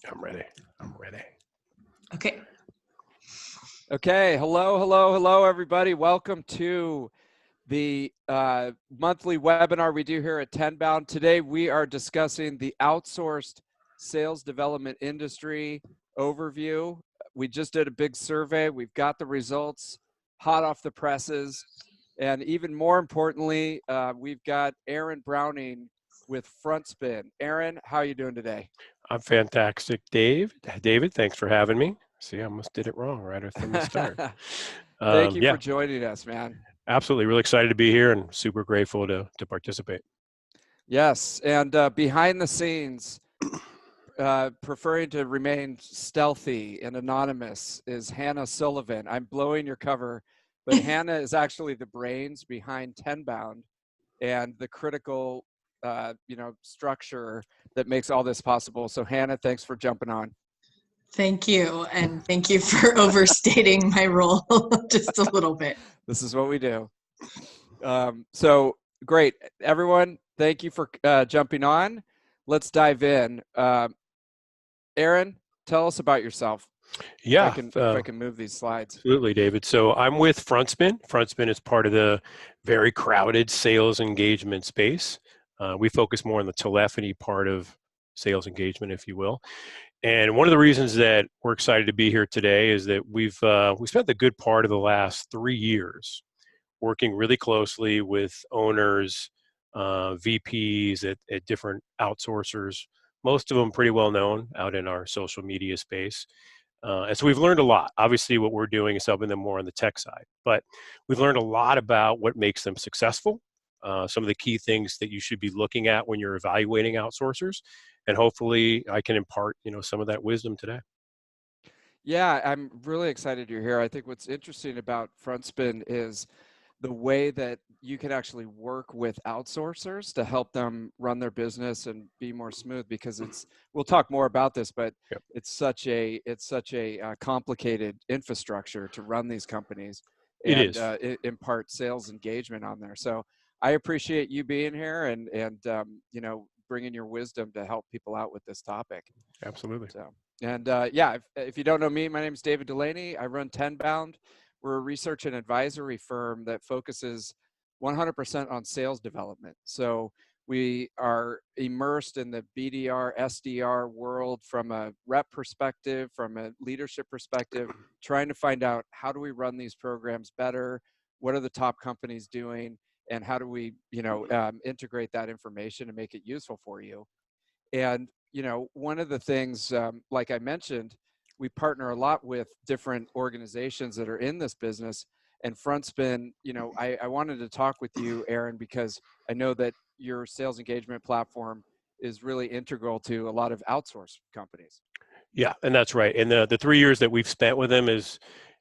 I'm ready. I'm ready. Okay. Okay. Hello, everybody. Welcome to the monthly webinar we do here at Tenbound. Today, we are discussing the outsourced sales development industry overview. We just did a big survey. We've got the results hot off the presses. And even more importantly, we've got Aaron Browning with Frontspin. Aaron, how are you doing today? I'm fantastic, Dave. David, thanks for having me. See, I almost did it wrong right from the start. Thank you Yeah, for joining us, man. absolutely. Really excited to be here and super grateful to participate. Yes, and behind the scenes, preferring to remain stealthy and anonymous is Hannah Sullivan. I'm blowing your cover, but Hannah is actually the brains behind Tenbound and the critical, structure that makes all this possible. So Hannah, thanks for jumping on. Thank you. And thank you for overstating my role just a little bit. This is what we do. So great, everyone. Thank you for jumping on. Let's dive in. Aaron, tell us about yourself. Yeah, If I can move these slides. Absolutely, David. So I'm with Frontspin. Frontspin is part of the very crowded sales engagement space. We focus more on the telephony part of sales engagement, if you will. And one of the reasons that we're excited to be here today is that we spent the good part of the last 3 years working really closely with owners, VPs at different outsourcers, most of them pretty well known out in our social media space. And so we've learned a lot. Obviously, what we're doing is helping them more on the tech side, but we've learned a lot about what makes them successful, some of the key things that you should be looking at when you're evaluating outsourcers, and hopefully I can impart, some of that wisdom today. Yeah, I'm really excited you're here. I think what's interesting about Frontspin is the way that you can actually work with outsourcers to help them run their business and be more smooth, because we'll talk more about this, but Yep. it's such a complicated infrastructure to run these companies It and is. impart sales engagement on there. So I appreciate you being here and bringing your wisdom to help people out with this topic. Absolutely. So, and if you don't know me, my name is David Dulany. I run Tenbound. We're a research and advisory firm that focuses 100% on sales development. So we are immersed in the BDR, SDR world from a rep perspective, from a leadership perspective, trying to find out how do we run these programs better, what are the top companies doing, and how do we, integrate that information and make it useful for you. And, one of the things, like I mentioned, we partner a lot with different organizations that are in this business. And Frontspin, I wanted to talk with you, Aaron, because I know that your sales engagement platform is really integral to a lot of outsourced companies. Yeah, and that's right. And the 3 years that we've spent with them is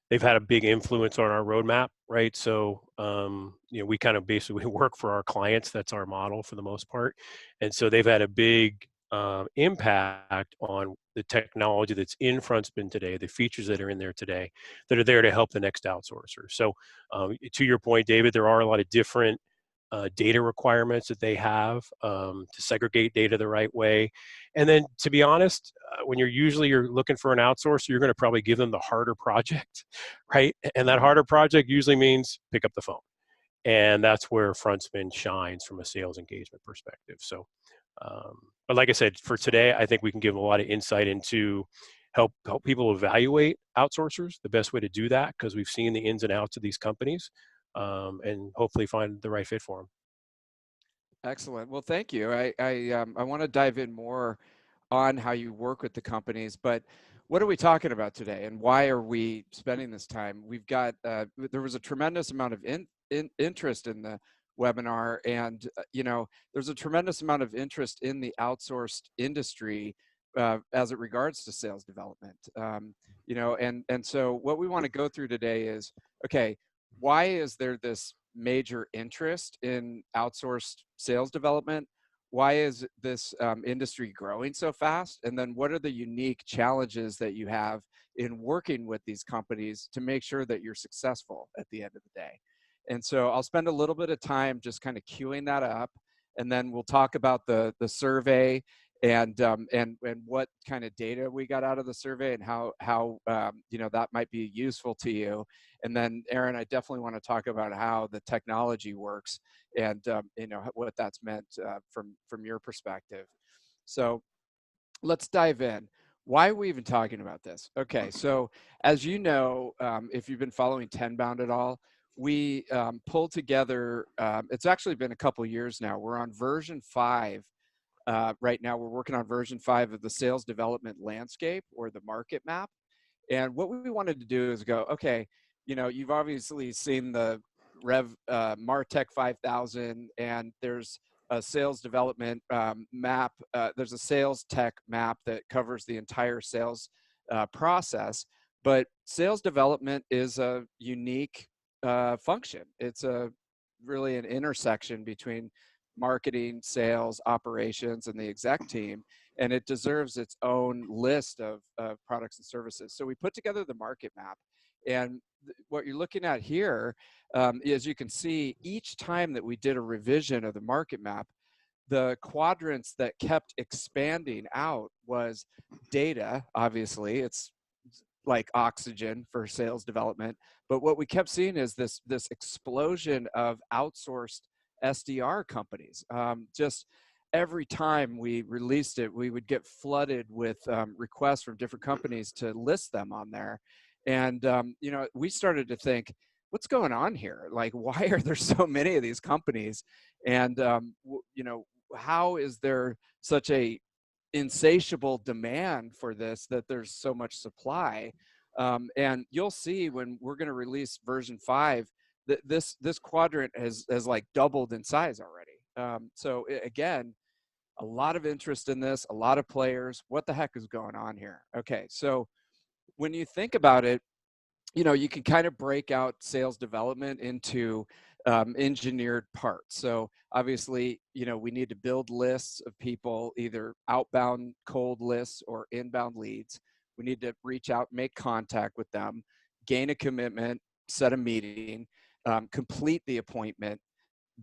they've had a big influence on our roadmap, right? So, we kind of basically work for our clients. That's our model for the most part. And so they've had a big impact on the technology that's in Frontspin today, the features that are in there today that are there to help the next outsourcer. So, to your point, David, there are a lot of different data requirements that they have to segregate data the right way. And then, to be honest, when you're looking for an outsourcer, you're going to probably give them the harder project, right? And that harder project usually means pick up the phone. And that's where Frontspin shines from a sales engagement perspective. So, but like I said, for today, I think we can give a lot of insight into help people evaluate outsourcers, the best way to do that, because we've seen the ins and outs of these companies, and hopefully find the right fit for them. Excellent. Well, thank you. I want to dive in more on how you work with the companies, but what are we talking about today, and why are we spending this time? We've got there was a tremendous amount of interest in the webinar, and there's a tremendous amount of interest in the outsourced industry as it regards to sales development. And so what we want to go through today is, okay, why is there this major interest in outsourced sales development? Why is this industry growing so fast? And then what are the unique challenges that you have in working with these companies to make sure that you're successful at the end of the day? And so I'll spend a little bit of time just kind of queuing that up, and then we'll talk about the survey and what kind of data we got out of the survey, and how that might be useful to you. And then Aaron, I definitely want to talk about how the technology works, and what that's meant from your perspective. So let's dive in. Why are we even talking about this? Okay, so as you know, if you've been following Tenbound at all, we pulled together, it's actually been a couple years now. We're on version 5. Right now, we're working on version 5 of the sales development landscape, or the market map. And what we wanted to do is go, okay, you've obviously seen the Martech 5000, and there's a sales development map. There's a sales tech map that covers the entire sales process. But sales development is a unique function. It's really an intersection between marketing, sales, operations, and the exec team, and it deserves its own list of products and services. So we put together the market map, and what you're looking at here, as you can see, each time that we did a revision of the market map, the quadrants that kept expanding out was data. Obviously, it's like oxygen for sales development. But what we kept seeing is this explosion of outsourced SDR companies. Just every time we released it, we would get flooded with requests from different companies to list them on there. And, we started to think, what's going on here? Like, why are there so many of these companies? And, how is there such a insatiable demand for this, that there's so much supply? And you'll see when we're going to release version 5, that this quadrant has like doubled in size already. So again, a lot of interest in this, a lot of players. What the heck is going on here? Okay, so when you think about it, you can kind of break out sales development into engineered parts. So obviously, we need to build lists of people, either outbound cold lists or inbound leads. We need to reach out, make contact with them, gain a commitment, set a meeting, complete the appointment,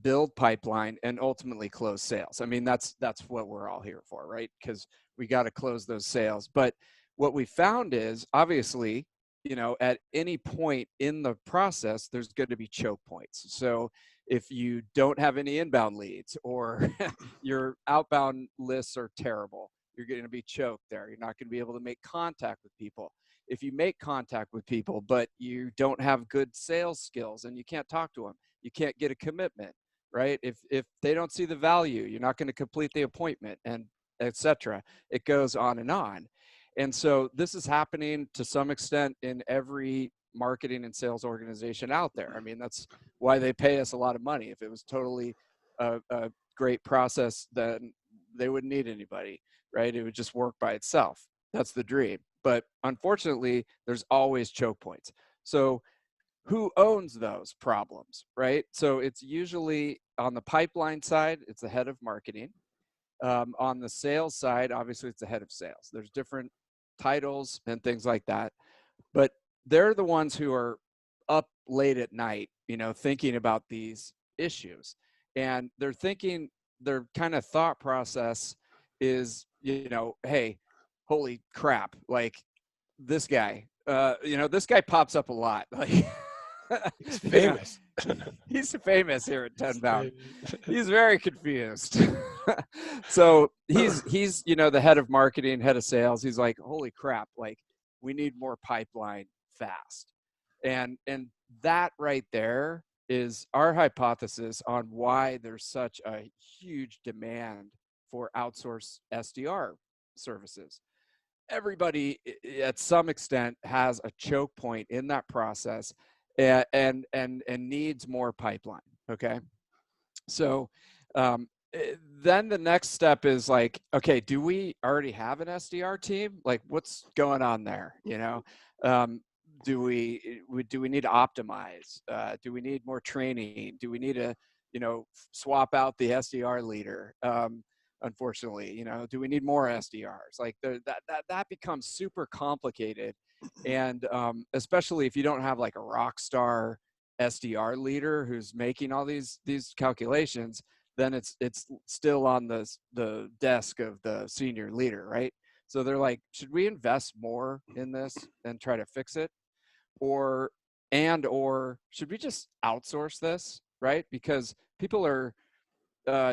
build pipeline, and ultimately close sales. I mean, that's what we're all here for, right? Because we got to close those sales. But what we found is, obviously, at any point in the process, there's going to be choke points. So if you don't have any inbound leads, or your outbound lists are terrible, you're going to be choked there. You're not going to be able to make contact with people. If you make contact with people, but you don't have good sales skills and you can't talk to them, you can't get a commitment, right? If they don't see the value, you're not going to complete the appointment, and etc. It goes on and on. And so this is happening to some extent in every marketing and sales organization out there. I mean, that's why they pay us a lot of money. If it was totally a great process, then they wouldn't need anybody, right? It would just work by itself. That's the dream. But unfortunately, there's always choke points. So who owns those problems, right? So it's usually on the pipeline side, it's the head of marketing. On the sales side, obviously, it's the head of sales. There's different titles and things like that, but they're the ones who are up late at night, thinking about these issues. And they're thinking, their kind of thought process is, hey, holy crap, like this guy, this guy pops up a lot. Like, He's famous. He's famous here at Tenbound. He's very confused. So he's the head of marketing, head of sales. He's like, holy crap, like we need more pipeline fast. And that right there is our hypothesis on why there's such a huge demand for outsourced SDR services. Everybody at some extent has a choke point in that process, and needs more pipeline. Okay, so then the next step is like, okay, do we already have an SDR team? Like, what's going on there? Do we need to optimize? Do we need more training? Do we need to swap out the SDR leader? Unfortunately, do we need more SDRs? Like that becomes super complicated. And especially if you don't have like a rock star SDR leader who's making all these calculations, then it's still on the desk of the senior leader, right? So they're like, should we invest more in this and try to fix it? Or should we just outsource this, right? Because people are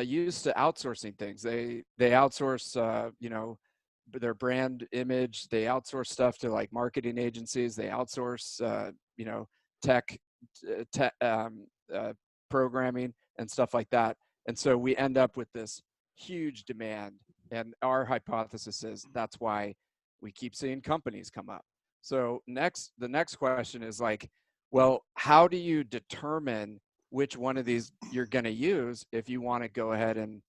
used to outsourcing things. They outsource, their brand image. They outsource stuff to like marketing agencies. They outsource, tech, programming and stuff like that. And so we end up with this huge demand. And our hypothesis is that's why we keep seeing companies come up. So the next question is like, well, how do you determine which one of these you're going to use if you want to go ahead and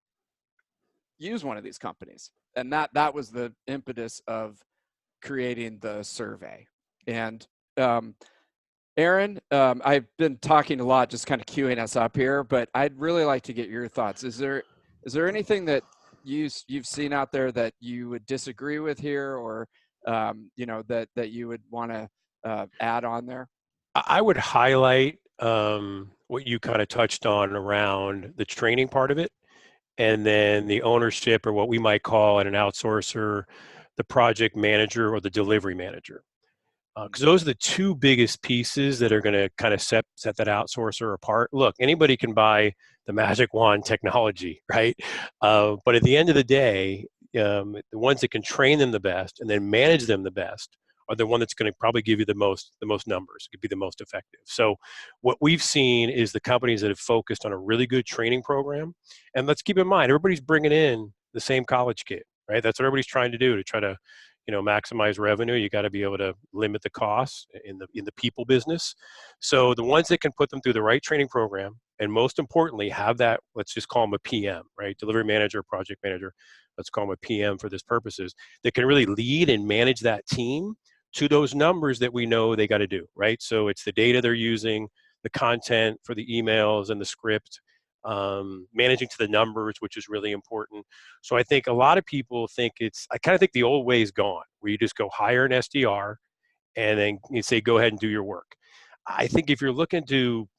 use one of these companies? And that was the impetus of creating the survey. And Aaron, I've been talking a lot, just kind of queuing us up here, but I'd really like to get your thoughts. Is there anything that you've seen out there that you would disagree with here, or that you would want to add on there? I would highlight what you kind of touched on around the training part of it, and then the ownership, or what we might call at an outsourcer, the project manager or the delivery manager. Because those are the two biggest pieces that are going to kind of set that outsourcer apart. Look, anybody can buy the magic wand technology, right? But at the end of the day, the ones that can train them the best and then manage them the best are the one that's going to probably give you the most numbers. It could be the most effective. So what we've seen is the companies that have focused on a really good training program. And let's keep in mind, everybody's bringing in the same college kid, right? That's what everybody's trying to try to maximize revenue. You got to be able to limit the costs in the people business. So the ones that can put them through the right training program, and most importantly, have that, let's just call them a PM, right? Delivery manager, project manager, let's call them a PM for this purposes, that can really lead and manage that team to those numbers that we know they got to do, right? So it's the data they're using, the content for the emails and the script, managing to the numbers, which is really important. So I think a lot of people think I kind of think the old way is gone, where you just go hire an SDR and then you say, go ahead and do your work. I think if you're looking to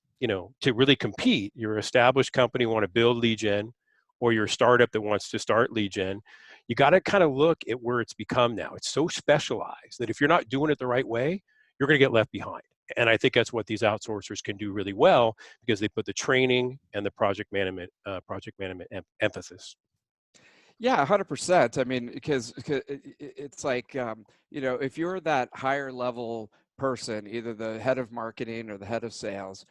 really compete, you're an established company, want to build lead gen, or you're a startup that wants to start lead gen, you got to kind of look at where it's become now. It's so specialized that if you're not doing it the right way, you're going to get left behind. And I think that's what these outsourcers can do really well, because they put the training and the project management emphasis. Yeah, 100%. I mean, because it's like, if you're that higher level person, either the head of marketing or the head of sales,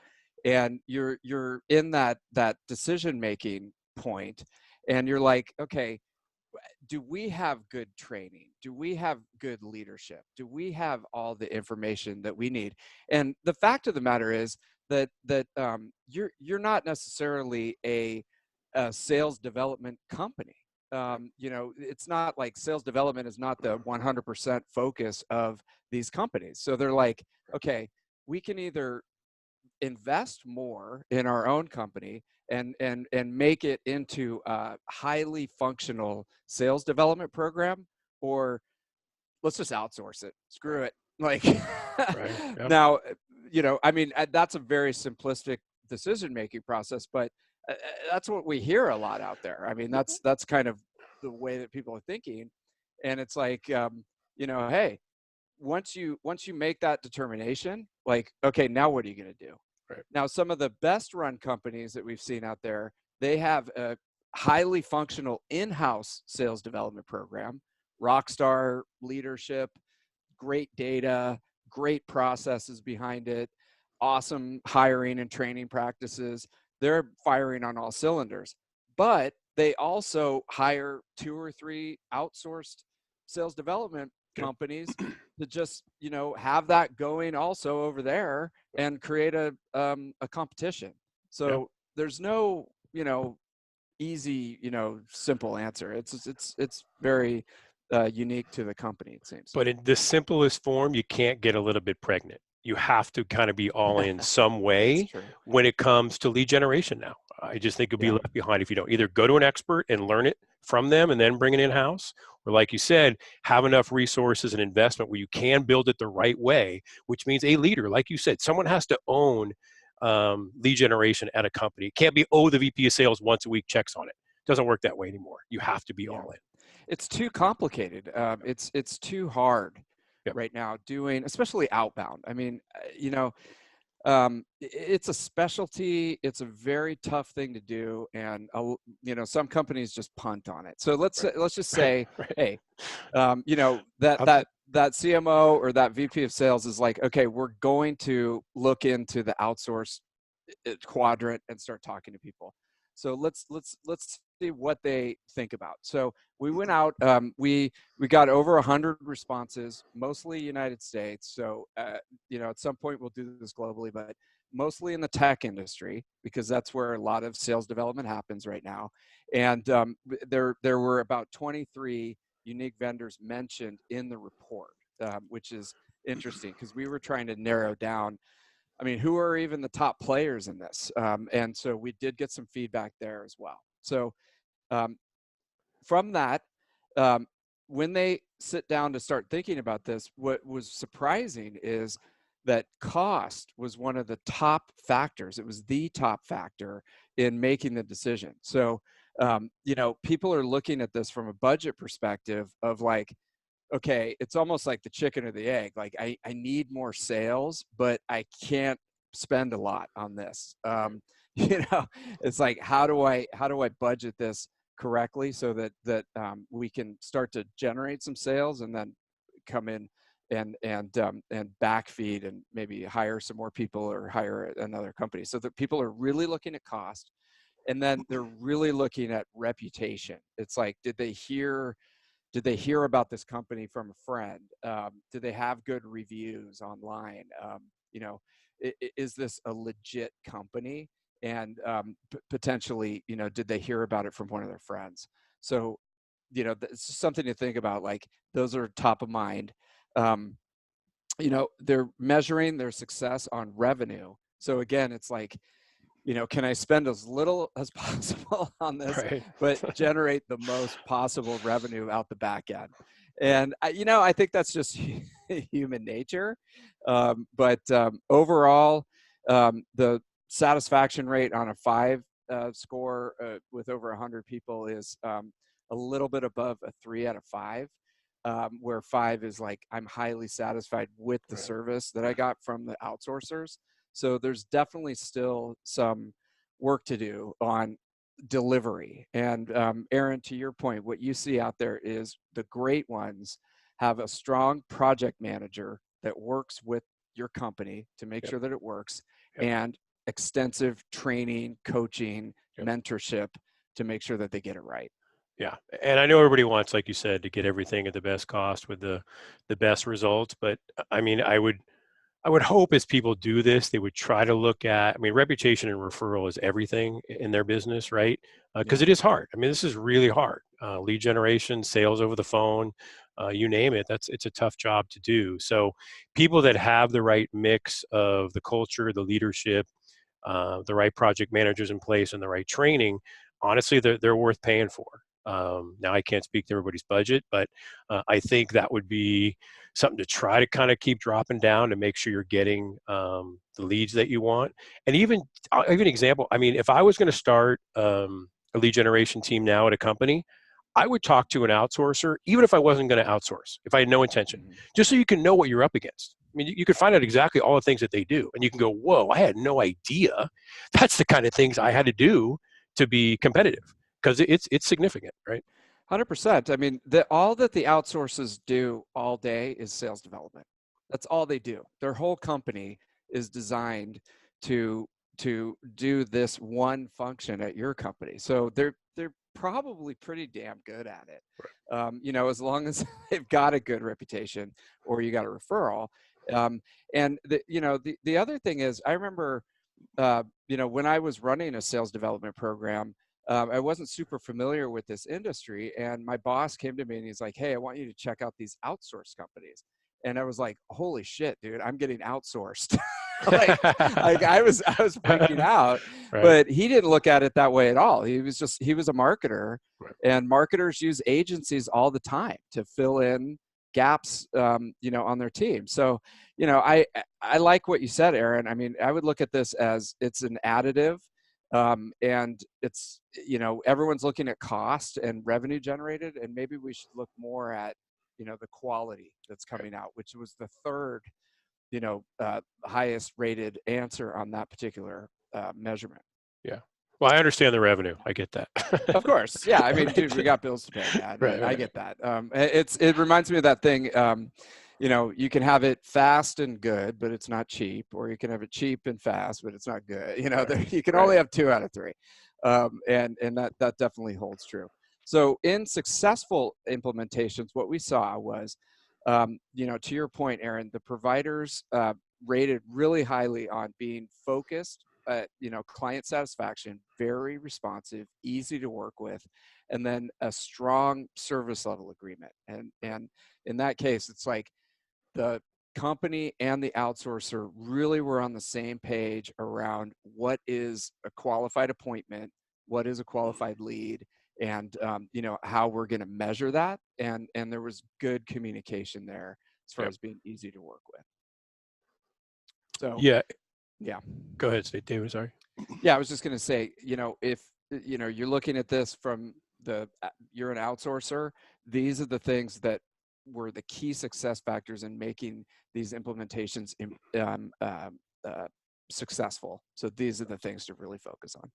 and you're in that decision making point, and you're like, okay, do we have good training? Do we have good leadership? Do we have all the information that we need? And the fact of the matter is that you're not necessarily a sales development company. It's not like sales development is not the 100% focus of these companies. So they're like, okay, we can either invest more in our own company and make it into a highly functional sales development program, or let's just outsource it. Screw it. Like, Right. Yep. Now, I mean, that's a very simplistic decision-making process, but that's what we hear a lot out there. I mean, that's kind of the way that people are thinking. And it's like, hey, once you make that determination, like, okay, now what are you going to do? Right. Now, some of the best run companies that we've seen out there, they have a highly functional in-house sales development program, rockstar leadership, great data, great processes behind it, awesome hiring and training practices. They're firing on all cylinders, but they also hire 2 or 3 outsourced sales development companies to just, have that going also over there and create a competition. So there's no, easy, simple answer. It's very unique to the company, it seems. But in the simplest form, you can't get a little bit pregnant. You have to kind of be all in some way when it comes to lead generation now. I just think you'll be left behind if you don't either go to an expert and learn it from them and then bring it in-house, or like you said, have enough resources and investment where you can build it the right way, which means a leader, like you said, someone has to own lead generation at a company. It can't be, oh, the VP of sales once a week checks on it. It doesn't work that way anymore. You have to be all in. It's too complicated. It's too hard Yep. right now doing, especially outbound. I mean, it's a specialty. It's a very tough thing to do, and some companies just punt on it. So let's just say, hey, that CMO or that VP of sales is like, okay, we're going to look into the outsource quadrant and start talking to people. So let's see what they think about. So we went out, we got over 100 responses, mostly United States. So, at some point we'll do this globally, but mostly in the tech industry, because that's where a lot of sales development happens right now. And there were about 23 unique vendors mentioned in the report, which is interesting because we were trying to narrow down, I mean, who are even the top players in this? And so we did get some feedback there as well. So from that, when they sit down to start thinking about this, what was surprising is that cost was one of the top factors. It was the top factor in making the decision. So, people are looking at this from a budget perspective of like, okay, it's almost like the chicken or the egg. Like I need more sales, but I can't spend a lot on this. It's like, how do I budget this correctly so that we can start to generate some sales and then come in and backfeed and maybe hire some more people or hire another company. So that people are really looking at cost, and then they're really looking at reputation. It's like, did they hear about this company from a friend? Do they have good reviews online? Is this a legit company? And potentially, did they hear about it from one of their friends? So, it's something to think about. Like, those are top of mind. They're measuring their success on revenue. So again, it's like, can I spend as little as possible on this, Right. but generate the most possible revenue out the back end? And, I think that's just human nature. But overall, the satisfaction rate on a 5 score with over 100 people is a little bit above a 3 out of 5, where 5 is like, I'm highly satisfied with the service that I got from the outsourcers. So there's definitely still some work to do on delivery. And Aaron, to your point, what you see out there is the great ones have a strong project manager that works with your company to make sure that it works, and extensive training, coaching, mentorship to make sure that they get it right. Yeah, and I know everybody wants, like you said, to get everything at the best cost with the best results. But I mean, I would hope as people do this, they would try to look at, I mean, reputation and referral is everything in their business, right? Because it is hard. I mean, this is really hard. Lead generation, sales over the phone, you name it, it's a tough job to do. So people that have the right mix of the culture, the leadership, the right project managers in place, and the right training, honestly, they're worth paying for. Now I can't speak to everybody's budget, but I think that would be something to try to kind of keep dropping down to make sure you're getting the leads that you want. And even, I'll give you an example. I mean, if I was going to start a lead generation team now at a company, I would talk to an outsourcer, even if I wasn't going to outsource, if I had no intention, just so you can know what you're up against. I mean, you could find out exactly all the things that they do, and you can go, whoa, I had no idea. That's the kind of things I had to do to be competitive, because it's significant, right? 100%. I mean, all that the outsources do all day is sales development. That's all they do. Their whole company is designed to do this one function at your company. So they're probably pretty damn good at it. As long as they've got a good reputation or you got a referral. And the other thing is, I remember, when I was running a sales development program, I wasn't super familiar with this industry, and my boss came to me and he's like, "Hey, I want you to check out these outsource companies." And I was like, "Holy shit, dude, I'm getting outsourced." like I was freaking out, but he didn't look at it that way at all. He was a marketer, and marketers use agencies all the time to fill in gaps, you know, on their team. So, you know, I like what you said, Aaron. I mean, I would look at this as it's an additive, and it's, you know, everyone's looking at cost and revenue generated, and maybe we should look more at, you know, the quality that's coming out, which was the third, you know, highest rated answer on that particular measurement. Yeah. Well, I understand the revenue. I get that. Of course. Yeah. I mean, Right. dude, we got bills to pay, man. Right, I right. get that. It reminds me of that thing. You know, you can have it fast and good, but it's not cheap, or you can have it cheap and fast, but it's not good. You know, Right. you can Right. only have 2 out of 3. And that definitely holds true. So in successful implementations, what we saw was, you know, to your point, Aaron, the providers rated really highly on being focused, you know, client satisfaction, very responsive, easy to work with, and then a strong service level agreement. And in that case, it's like the company and the outsourcer really were on the same page around what is a qualified appointment, what is a qualified lead, and you know, how we're going to measure that. And there was good communication there as far Yep. as being easy to work with. So Yeah. yeah. Go ahead, Steve. David, sorry. Yeah, I was just going to say, you know, if, you know, you're looking at this from you're an outsourcer, these are the things that were the key success factors in making these implementations successful. So these are the things to really focus on.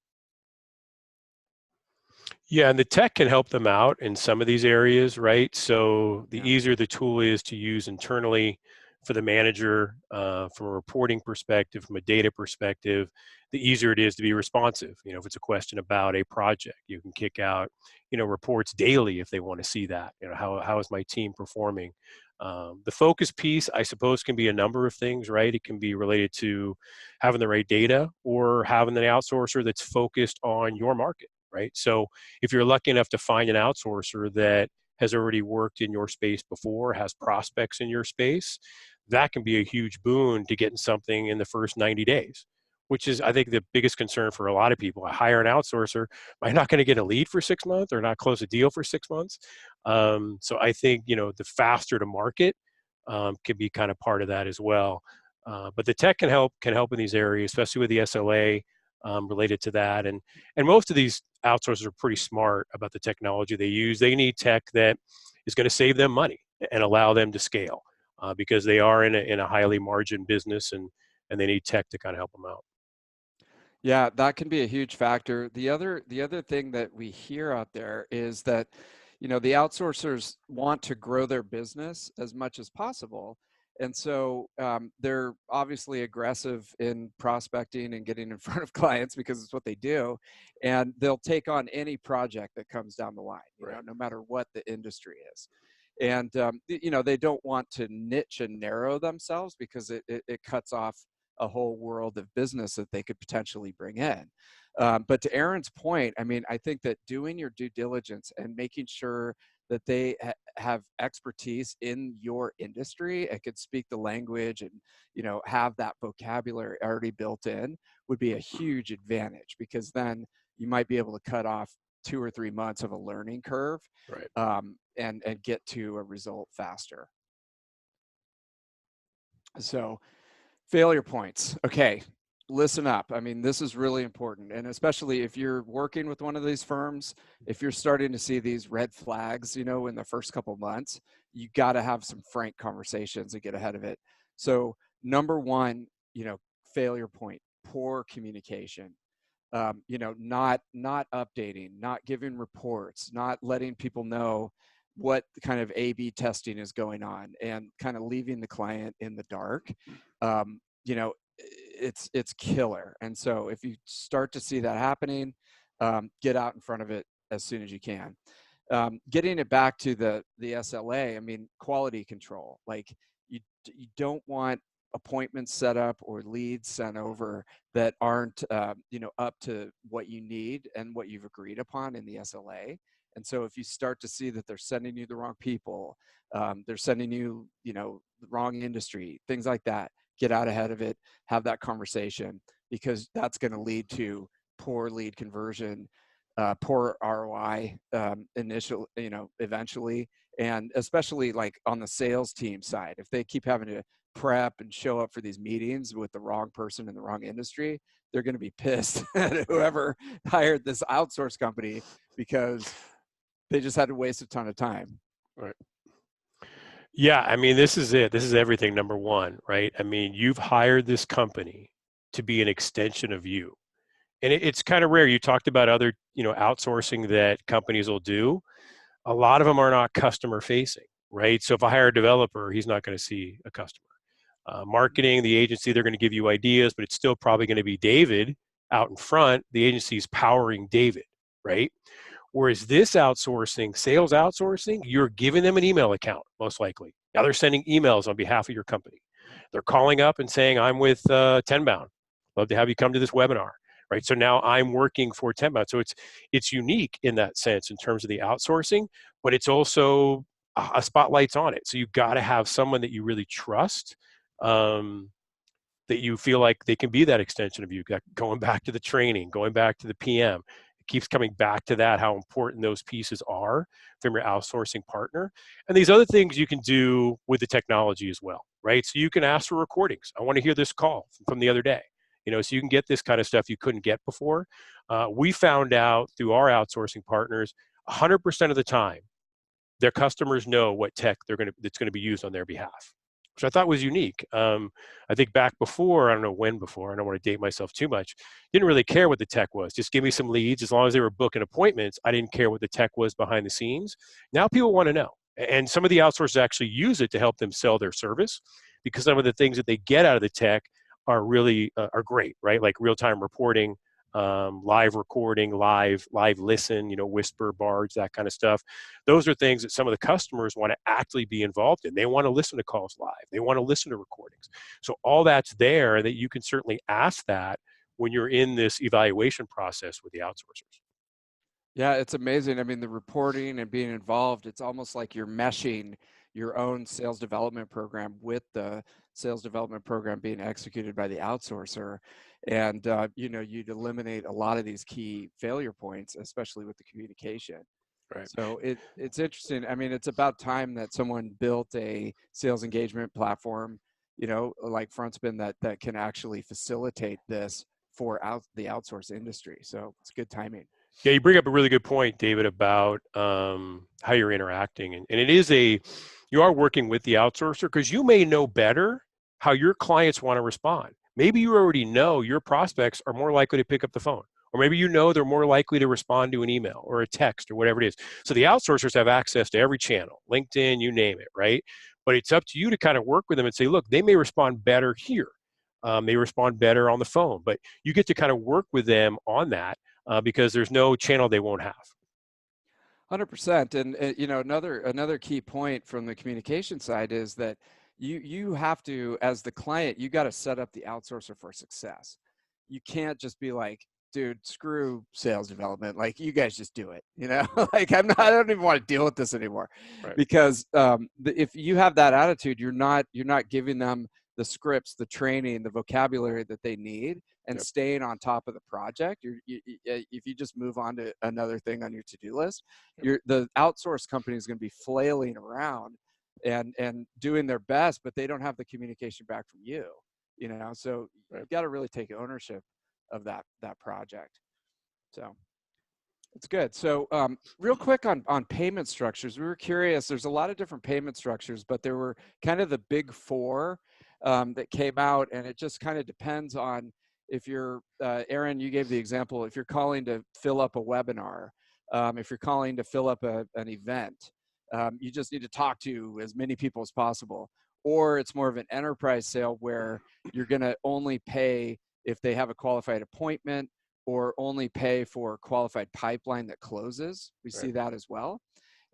Yeah, and the tech can help them out in some of these areas, right? So the easier the tool is to use internally for the manager, from a reporting perspective, from a data perspective, the easier it is to be responsive. You know, if it's a question about a project, you can kick out, you know, reports daily if they want to see that. You know, how is my team performing? The focus piece, I suppose, can be a number of things, right? It can be related to having the right data or having an outsourcer that's focused on your market, right? So if you're lucky enough to find an outsourcer that has already worked in your space before, has prospects in your space, that can be a huge boon to getting something in the first 90 days, which is, I think, the biggest concern for a lot of people. I hire an outsourcer, am I not going to get a lead for 6 months or not close a deal for 6 months? So I think, you know, the faster to market can be kind of part of that as well. But the tech can help in these areas, especially with the SLA related to that. And most of these outsourcers are pretty smart about the technology they use. They need tech that is going to save them money and allow them to scale, because they are in a highly margin business, and they need tech to kind of help them out. Yeah, that can be a huge factor. The other thing that we hear out there is that, you know, the outsourcers want to grow their business as much as possible. And so they're obviously aggressive in prospecting and getting in front of clients because it's what they do. And they'll take on any project that comes down the line, you know, no matter what the industry is. And, you know, they don't want to niche and narrow themselves because it cuts off a whole world of business that they could potentially bring in. But to Aaron's point, I mean, I think that doing your due diligence and making sure that they have expertise in your industry and could speak the language and, you know, have that vocabulary already built in would be a huge advantage, because then you might be able to cut off 2 or 3 months of a learning curve, Right. and get to a result faster. So failure points. Okay, listen up. I mean, this is really important. And especially if you're working with one of these firms, if you're starting to see these red flags, you know, in the first couple months, you got to have some frank conversations and get ahead of it. So number one, you know, failure point, poor communication. You know, not updating, not giving reports, not letting people know what kind of A/B testing is going on, and kind of leaving the client in the dark. You know, it's killer. And so if you start to see that happening, get out in front of it as soon as you can. Getting it back to the SLA, I mean, quality control. Like you don't want appointments set up or leads sent over that aren't you know, up to what you need and what you've agreed upon in the SLA. And so if you start to see that they're sending you the wrong people, they're sending you, you know, the wrong industry, things like that, get out ahead of it, have that conversation, because that's going to lead to poor lead conversion, poor ROI, initial, you know, eventually, And especially like on the sales team side, if they keep having to prep and show up for these meetings with the wrong person in the wrong industry, they're going to be pissed at whoever hired this outsource company because they just had to waste a ton of time. Right. Yeah, I mean, this is it. This is everything, number one, right? I mean, you've hired this company to be an extension of you. And it's kind of rare. You talked about other, outsourcing that companies will do. A lot of them are not customer facing, right? So if I hire a developer, he's not going to see a customer. Marketing, the agency, they're going to give you ideas, but it's still probably going to be David out in front. The agency is powering David, right? Whereas this outsourcing, sales outsourcing, you're giving them an email account, most likely. Now they're sending emails on behalf of your company. They're calling up and saying, I'm with Tenbound. Love to have you come to this webinar, right? So now I'm working for Tenbound. So it's unique in that sense in terms of the outsourcing, but it's also a spotlight's on it. So you've got to have someone that you really trust, that you feel like they can be that extension of you, going back to the training, going back to the PM. Keeps coming back to that, how important those pieces are from your outsourcing partner. And these other things you can do with the technology as well, right? So you can ask for recordings. I want to hear this call from the other day, so you can get this kind of stuff you couldn't get before. We found out through our outsourcing partners, 100% of the time, their customers know what tech that's going to be used on their behalf, which I thought was unique. I think back before, I don't know when before, I don't want to date myself too much, didn't really care what the tech was. Just give me some leads. As long as they were booking appointments, I didn't care what the tech was behind the scenes. Now people want to know. And some of the outsourcers actually use it to help them sell their service, because some of the things that they get out of the tech are really are great, right? Like real-time reporting, live recording, live listen, whisper bards, that kind of stuff. Those are things that some of the customers want to actually be involved in. They want to listen to calls live. They want to listen to recordings. So all that's there that you can certainly ask that when you're in this evaluation process with the outsourcers. Yeah, it's amazing. I mean, the reporting and being involved, it's almost like you're meshing your own sales development program with the sales development program being executed by the outsourcer. And, you'd eliminate a lot of these key failure points, especially with the communication. Right. So it's interesting. I mean, it's about time that someone built a sales engagement platform, like Frontspin that can actually facilitate this for the outsource industry. So it's good timing. Yeah, you bring up a really good point, David, about how you're interacting. And it is you are working with the outsourcer, because you may know better how your clients want to respond. Maybe you already know your prospects are more likely to pick up the phone, or maybe they're more likely to respond to an email or a text or whatever it is. So the outsourcers have access to every channel, LinkedIn, you name it, right? But it's up to you to kind of work with them and say, look, they may respond better here. They respond better on the phone, but you get to kind of work with them on that. Because there's no channel they won't have. 100%. And another key point from the communication side is that you have to, as the client, you got to set up the outsourcer for success. You can't just be like, dude, screw sales development. Like, you guys just do it. Like, I don't even want to deal with this anymore. Right. Because if you have that attitude, you're not giving them the scripts, the training, the vocabulary that they need, and Yep. staying on top of the project. If you just move on to another thing on your to-do list, the outsource company is going to be flailing around and doing their best, but they don't have the communication back from you. So Right. you've got to really take ownership of that project. So it's good. So real quick on payment structures, we were curious. There's a lot of different payment structures, but there were kind of the big four that came out, and it just kind of depends on if you're, Aaron, you gave the example, if you're calling to fill up a webinar, if you're calling to fill up an event, you just need to talk to as many people as possible. Or it's more of an enterprise sale where you're going to only pay if they have a qualified appointment, or only pay for qualified pipeline that closes. We see that as well.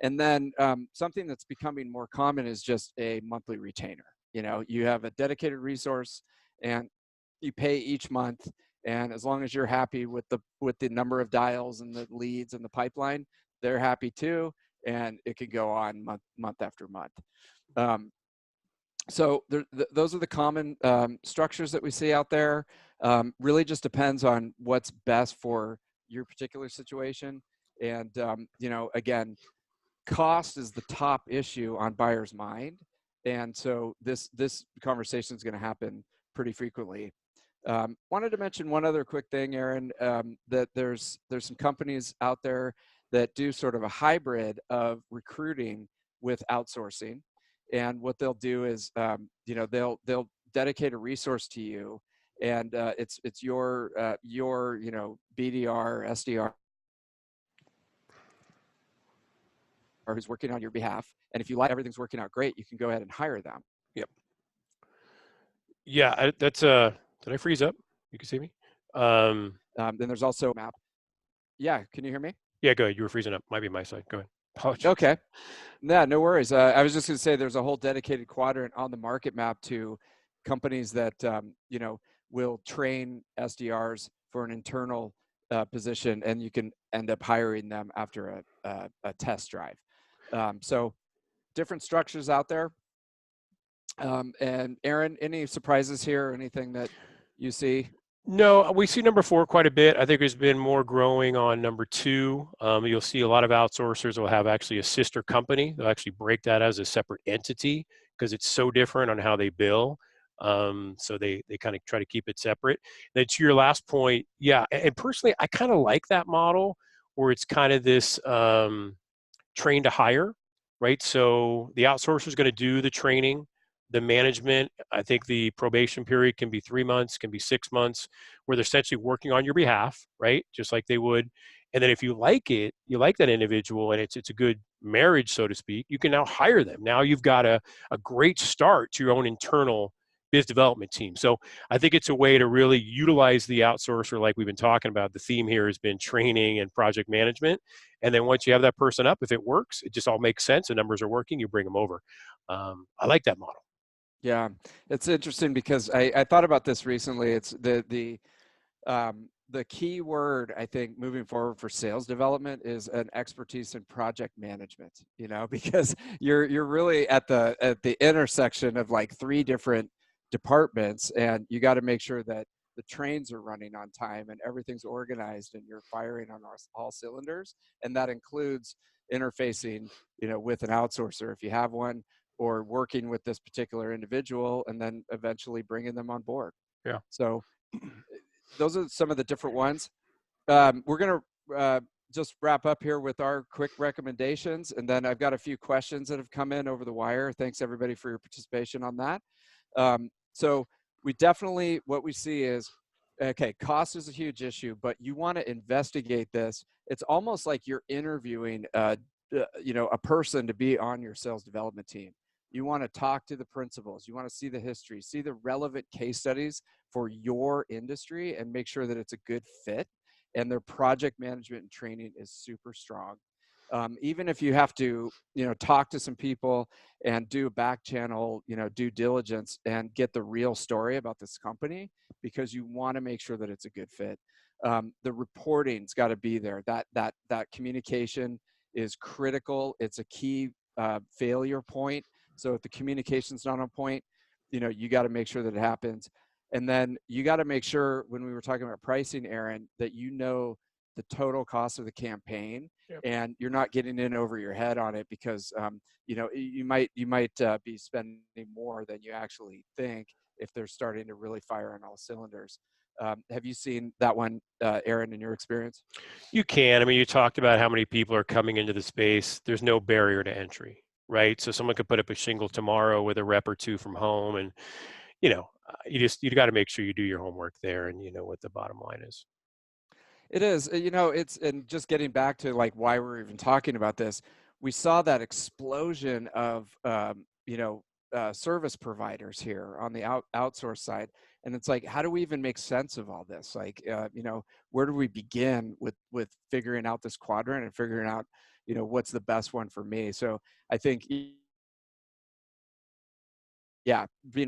And then something that's becoming more common is just a monthly retainer. You have a dedicated resource and you pay each month. And as long as you're happy with the number of dials and the leads and the pipeline, they're happy too. And it can go on month after month. So those are the common structures that we see out there. Really just depends on what's best for your particular situation. And, again, cost is the top issue on buyers' mind. And so this conversation is going to happen pretty frequently. Wanted to mention one other quick thing, Aaron, that there's some companies out there that do sort of a hybrid of recruiting with outsourcing. And what they'll do is, they'll dedicate a resource to you, and it's your BDR, SDR, or who's working on your behalf. And if you like everything's working out great, you can go ahead and hire them. Yep. Yeah, that's did I freeze up? You can see me? Then there's also a map. Yeah, can you hear me? Yeah, go ahead. You were freezing up. Might be my side. Go ahead. Apologies. Okay. Yeah, no worries. I was just going to say there's a whole dedicated quadrant on the market map to companies that, will train SDRs for an internal position, and you can end up hiring them after a test drive. So different structures out there. And Aaron, any surprises here or anything that you see? No, we see number 4 quite a bit. I think there's been more growing on number 2. You'll see a lot of outsourcers will have actually a sister company. They'll actually break that as a separate entity because it's so different on how they bill. So they kind of try to keep it separate. Then to your last point, yeah, and personally, I kind of like that model where it's kind of this train to hire, right? So the outsourcer is going to do the training. The management, I think the probation period can be 3 months, can be 6 months, where they're essentially working on your behalf, right? Just like they would. And then if you like it, you like that individual, and it's a good marriage, so to speak, you can now hire them. Now you've got a great start to your own internal biz development team. So I think it's a way to really utilize the outsourcer like we've been talking about. The theme here has been training and project management. And then once you have that person up, if it works, it just all makes sense, the numbers are working, you bring them over. I like that model. Yeah, it's interesting because I thought about this recently. It's the key word, I think, moving forward for sales development is an expertise in project management, because you're really at the intersection of like 3 different departments, and you got to make sure that the trains are running on time and everything's organized and you're firing on all cylinders. And that includes interfacing, with an outsourcer if you have one, or working with this particular individual and then eventually bringing them on board. Yeah. So those are some of the different ones. We're going to just wrap up here with our quick recommendations. And then I've got a few questions that have come in over the wire. Thanks everybody for your participation on that. So we definitely, what we see is, okay, cost is a huge issue, but you want to investigate this. It's almost like you're interviewing a person to be on your sales development team. You want to talk to the principals. You want to see the history, see the relevant case studies for your industry, and make sure that it's a good fit. And their project management and training is super strong. Even if you have to, talk to some people and do back channel, due diligence and get the real story about this company, because you want to make sure that it's a good fit. The reporting's got to be there. That communication is critical. It's a key failure point. So if the communication's not on point, you got to make sure that it happens. And then you got to make sure, when we were talking about pricing, Aaron, that the total cost of the campaign. Yep. And you're not getting in over your head on it, because you might be spending more than you actually think if they're starting to really fire on all cylinders. Have you seen that one, Aaron, in your experience? You can. I mean, you talked about how many people are coming into the space. There's no barrier to entry, right? So someone could put up a shingle tomorrow with a rep or 2 from home, and you got to make sure you do your homework there, and you know what the bottom line is. It is. And just getting back to like why we're even talking about this, we saw that explosion of service providers here on the outsource side. And it's like, how do we even make sense of all this? Like, where do we begin with figuring out this quadrant and figuring out, what's the best one for me? So I think, being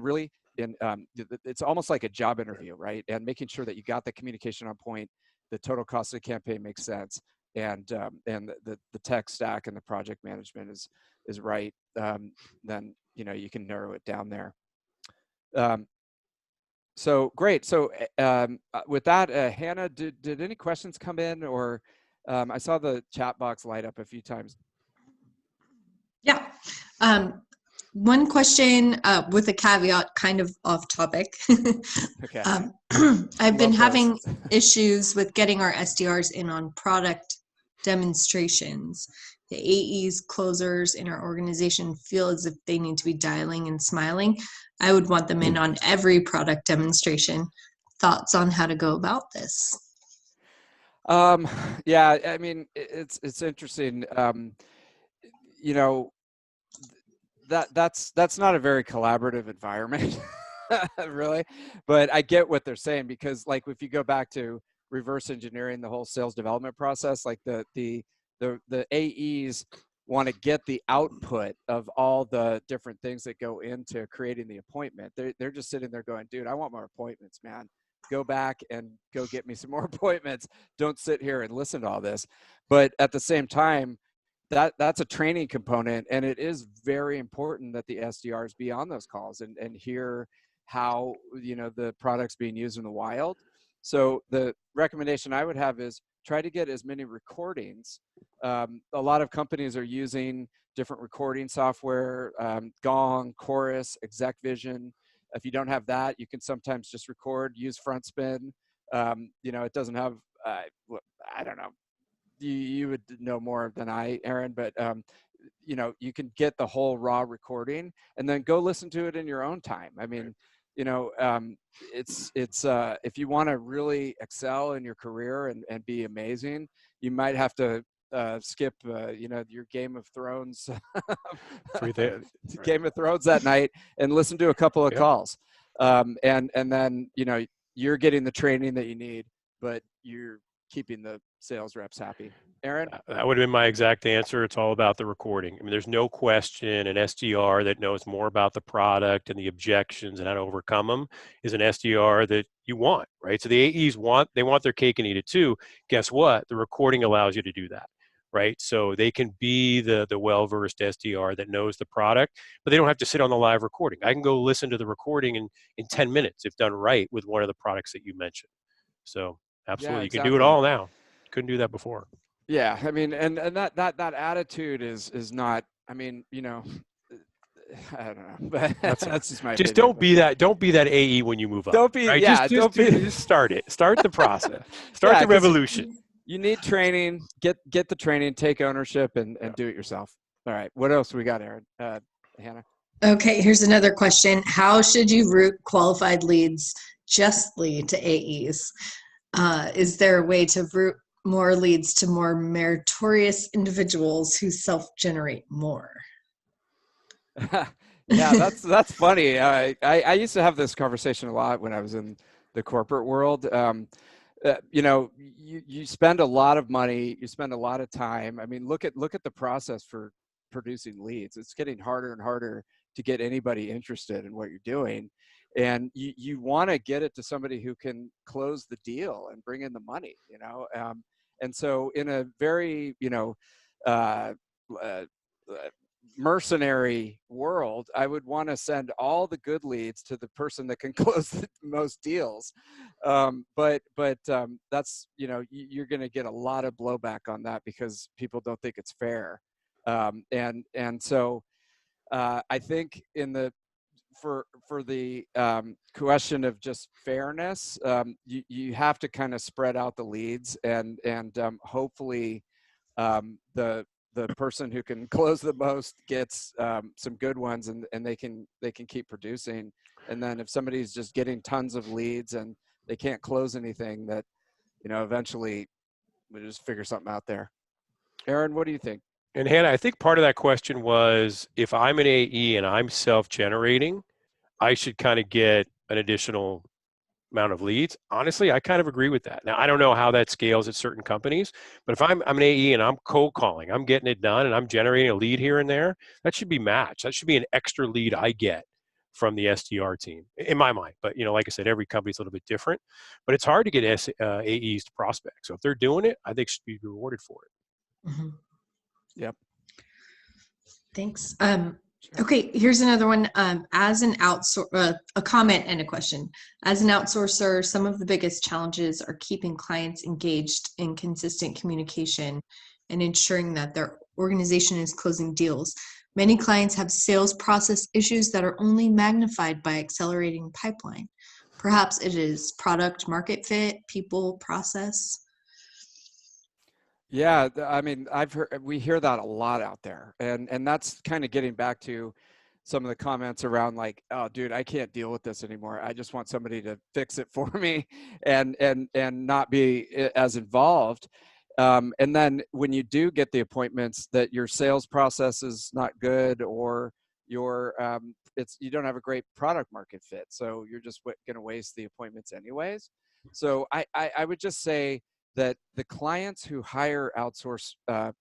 really it's almost like a job interview, right? And making sure that you got the communication on point, the total cost of the campaign makes sense, and the tech stack and the project management is right. Then you can narrow it down there. So great. So with that, Hannah, did any questions come in, or I saw the chat box light up a few times. Yeah. One question with a caveat, kind of off topic. Okay. I've been Love having those. issues with getting our SDRs in on product demonstrations. The AEs, closers in our organization feel as if they need to be dialing and smiling. I would want them in on every product demonstration. Thoughts on how to go about this? Yeah, I mean, it's interesting. You know, that's not a very collaborative environment, really. But I get what they're saying, because like if you go back to reverse engineering the whole sales development process, like the AEs want to get the output of all the different things that go into creating the appointment. They're just sitting there going, dude, I want more appointments, man. Go back and go get me some more appointments. Don't sit here and listen to all this. But at the same time, that's a training component, and it is very important that the SDRs be on those calls and hear how, you know, the product's being used in the wild. So the recommendation I would have is try to get as many recordings. A lot of companies are using different recording software, Gong, Chorus, ExecVision. If you don't have that, you can sometimes just record, use Frontspin. You know, it doesn't have, I don't know, you would know more than I, Aaron, but you know, you can get the whole raw recording and then go listen to it in your own time. I mean, you know, it's if you want to really excel in your career and be amazing, you might have to skip, you know, your Game of Thrones, Game of Thrones that night and listen to a couple of calls, and then, you know, you're getting the training that you need, but you're keeping the sales reps happy. Aaron? That would have been my exact answer. It's all about the recording. I mean, there's no question an SDR that knows more about the product and the objections and how to overcome them is an SDR that you want, right? So the AEs want their cake and eat it too. Guess what? The recording allows you to do that, right? So they can be the well-versed SDR that knows the product, but they don't have to sit on the live recording. I can go listen to the recording in 10 minutes if done right with one of the products that you mentioned. So Yeah, absolutely, you can do it exactly. all now. Couldn't do that before. Yeah, I mean, and that attitude is not, I mean, you know, I don't know, but that's just my Just opinion. don't be that AE when you move up. Don't be, Right? yeah, don't be. Just start it. Start the process. Start Yeah, the because revolution. you need training. Get the training. Take ownership and do it yourself. All right. What else we got, Aaron? Hannah. Okay, here's another question. How should you route qualified leads justly to AEs? Is there a way to route more leads to more meritorious individuals who self-generate more? Yeah, that's funny. I used to have this conversation a lot when I was in the corporate world. You know, you spend a lot of money, you spend a lot of time. I mean, look at the process for producing leads. It's getting harder and harder to get anybody interested in what you're doing, and you want to get it to somebody who can close the deal and bring in the money. You know, and so in a very, you know, uh, uh, mercenary world, I would want to send all the good leads to the person that can close the most deals. But that's, you know, you're going to get a lot of blowback on that because people don't think it's fair. And so I think in the for the question of just fairness, you have to kind of spread out the leads and hopefully the person who can close the most gets some good ones, and they can keep producing. And then if somebody's just getting tons of leads and they can't close anything, that, you know, eventually we just figure something out there. Aaron, what do you think? And Hannah, I think part of that question was if I'm an AE and I'm self-generating, I should kind of get an additional amount of leads. Honestly, I kind of agree with that. Now, I don't know how that scales at certain companies, but if I'm an AE and I'm cold calling, I'm getting it done and I'm generating a lead here and there, that should be matched. That should be an extra lead I get from the SDR team in my mind. But, you know, like I said, every company's a little bit different, but it's hard to get AEs to prospect. So if they're doing it, I think should be rewarded for it. Mm-hmm. Yep. Thanks. Okay, here's another one. As an a comment and a question. As an outsourcer, some of the biggest challenges are keeping clients engaged in consistent communication and ensuring that their organization is closing deals. Many clients have sales process issues that are only magnified by accelerating pipeline. Perhaps it is product market fit, people, process. Yeah, I mean, we hear that a lot out there, and that's kind of getting back to some of the comments around like, oh, dude, I can't deal with this anymore. I just want somebody to fix it for me, and not be as involved. And then when you do get the appointments, that your sales process is not good, or you don't have a great product market fit, so you're just going to waste the appointments anyways. So I would just say that the clients who hire outsource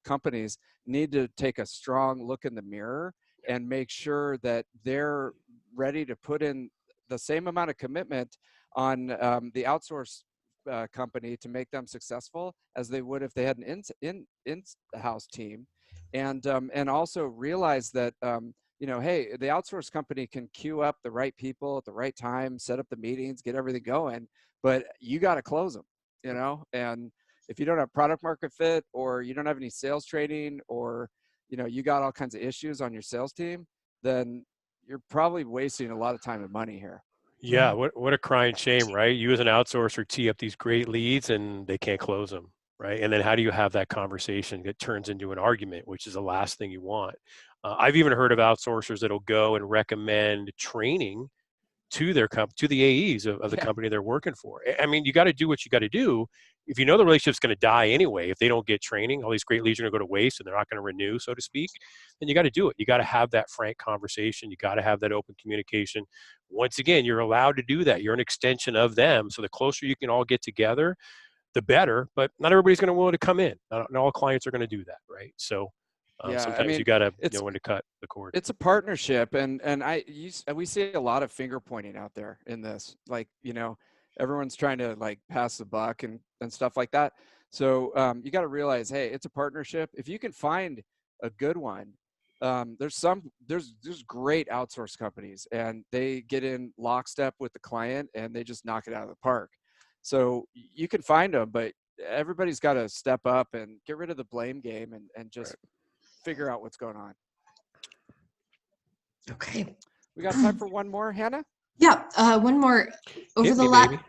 companies need to take a strong look in the mirror and make sure that they're ready to put in the same amount of commitment on the outsource company to make them successful as they would if they had an in-house team, and also realize that hey, the outsource company can queue up the right people at the right time, set up the meetings, get everything going, but you got to close them. And if you don't have product market fit, or you don't have any sales training, or you got all kinds of issues on your sales team, then you're probably wasting a lot of time and money here. Yeah, what a crying shame, right? You as an outsourcer tee up these great leads and they can't close them, right? And then how do you have that conversation that turns into an argument, which is the last thing you want? I've even heard of outsourcers that'll go and recommend training to their to the AEs of the company they're working for. I mean, you got to do what you got to do. If you know the relationship's going to die anyway, if they don't get training, all these great leads are going to go to waste and they're not going to renew, so to speak, then you got to do it. You got to have that frank conversation. You got to have that open communication. Once again, you're allowed to do that. You're an extension of them. So the closer you can all get together, the better, but not everybody's going to willing to come in. Not all clients are going to do that, right? So Yeah, I sometimes mean, you got to know when to cut the cord. it's a partnership, and we see a lot of finger pointing out there in this. Like, everyone's trying to like pass the buck and stuff like that. So you got to realize, hey, it's a partnership. If you can find a good one, there's great outsource companies, and they get in lockstep with the client and they just knock it out of the park. So you can find them, but everybody's got to step up and get rid of the blame game, and just figure out what's going on. Okay. We got time for one more, Hannah? Yeah, one more. Over Hit the me,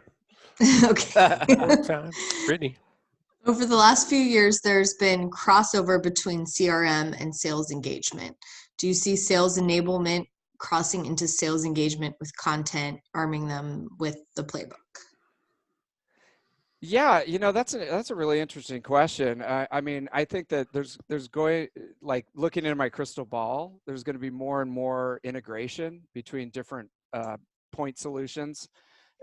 baby. Okay. One time. Brittany. Over the last few years, there's been crossover between CRM and sales engagement. Do you see sales enablement crossing into sales engagement with content, arming them with the playbook? Yeah, that's a really interesting question. I mean, I think that there's going, like, looking into my crystal ball, there's going to be more and more integration between different point solutions,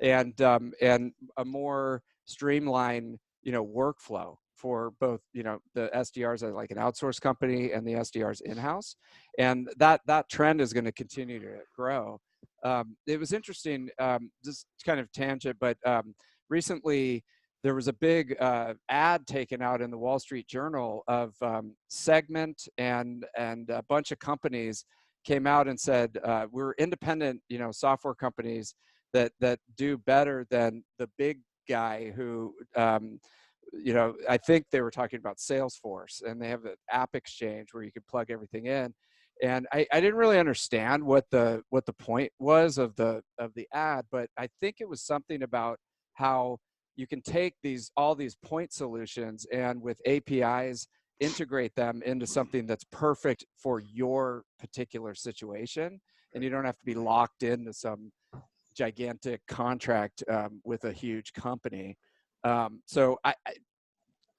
and a more streamlined workflow for both the SDRs as like an outsource company and the SDRs in-house, and that trend is going to continue to grow. It was interesting, just kind of tangent, but recently there was a big ad taken out in the Wall Street Journal of Segment, and a bunch of companies came out and said, we're independent, software companies that do better than the big guy who, I think they were talking about Salesforce, and they have the App Exchange where you could plug everything in. And I didn't really understand what the point was of the ad, but I think it was something about how you can take all these point solutions, and with APIs integrate them into something that's perfect for your particular situation, and you don't have to be locked into some gigantic contract with a huge company. So I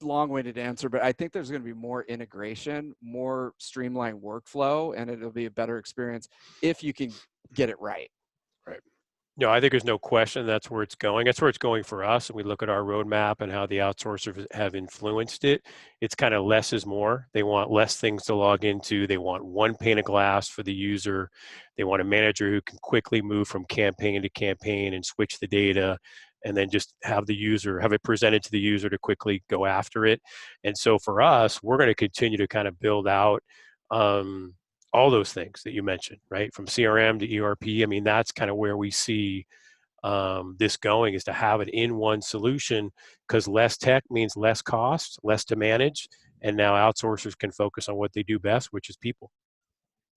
long-winded answer, but I think there's going to be more integration, more streamlined workflow, and it'll be a better experience if you can get it right. Right. No, I think there's no question that's where it's going. That's where it's going for us. And we look at our roadmap and how the outsourcers have influenced it. It's kind of less is more. They want less things to log into. They want one pane of glass for the user. They want a manager who can quickly move from campaign to campaign and switch the data, and then just have it presented to the user to quickly go after it. And so for us, we're going to continue to kind of build out all those things that you mentioned, right? From CRM to ERP. I mean, that's kind of where we see this going, is to have it in one solution, because less tech means less cost, less to manage. And now outsourcers can focus on what they do best, which is people.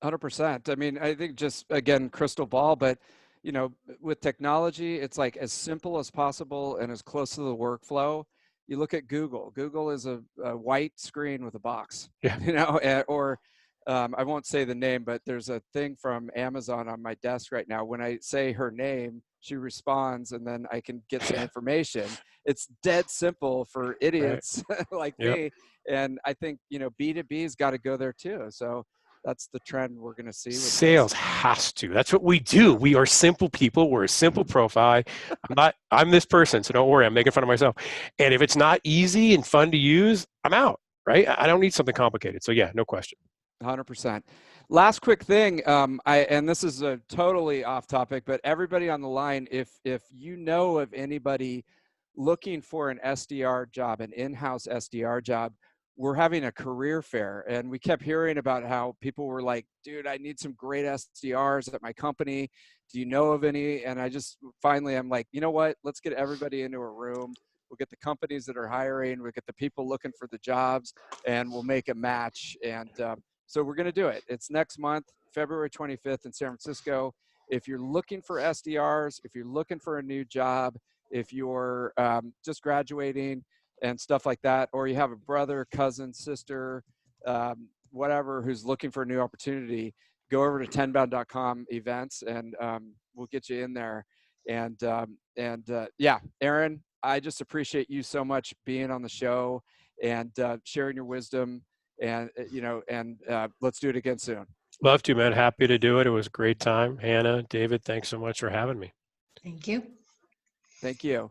100%. I mean, I think just, again, crystal ball, but you know, with technology, it's like as simple as possible and as close to the workflow. You look at Google. Google is a white screen with a box, Yeah. you know, or I won't say the name, but there's a thing from Amazon on my desk right now. When I say her name, she responds, and then I can get some information. It's dead simple for Right. idiots like Yep. me. And I think, you know, B2B's got to go there too. So that's the trend we're going to see with Sales this. has to. That's what we do. We are simple people. We're a simple profile. I'm this person, so don't worry. I'm making fun of myself. And if it's not easy and fun to use, I'm out, right? I don't need something complicated. So yeah, no question. 100%. Last quick thing, and this is a totally off topic, but everybody on the line, if you know of anybody looking for an SDR job, an in-house SDR job, we're having a career fair, and we kept hearing about how people were like, dude, I need some great SDRs at my company. Do you know of any? And I just finally, I'm like, you know what? Let's get everybody into a room. We'll get the companies that are hiring. We'll get the people looking for the jobs, and we'll make a match. And so we're going to do it. It's next month, February 25th in San Francisco. If you're looking for SDRs, if you're looking for a new job, if you're just graduating and stuff like that, or you have a brother, cousin, sister, whatever, who's looking for a new opportunity, go over to tenbound.com events, and we'll get you in there. And yeah, Aaron, I just appreciate you so much being on the show and sharing your wisdom. And you know, and let's do it again soon. Love to, man. Happy to do it. It was a great time. Hannah, David, thanks so much for having me. Thank you. Thank you.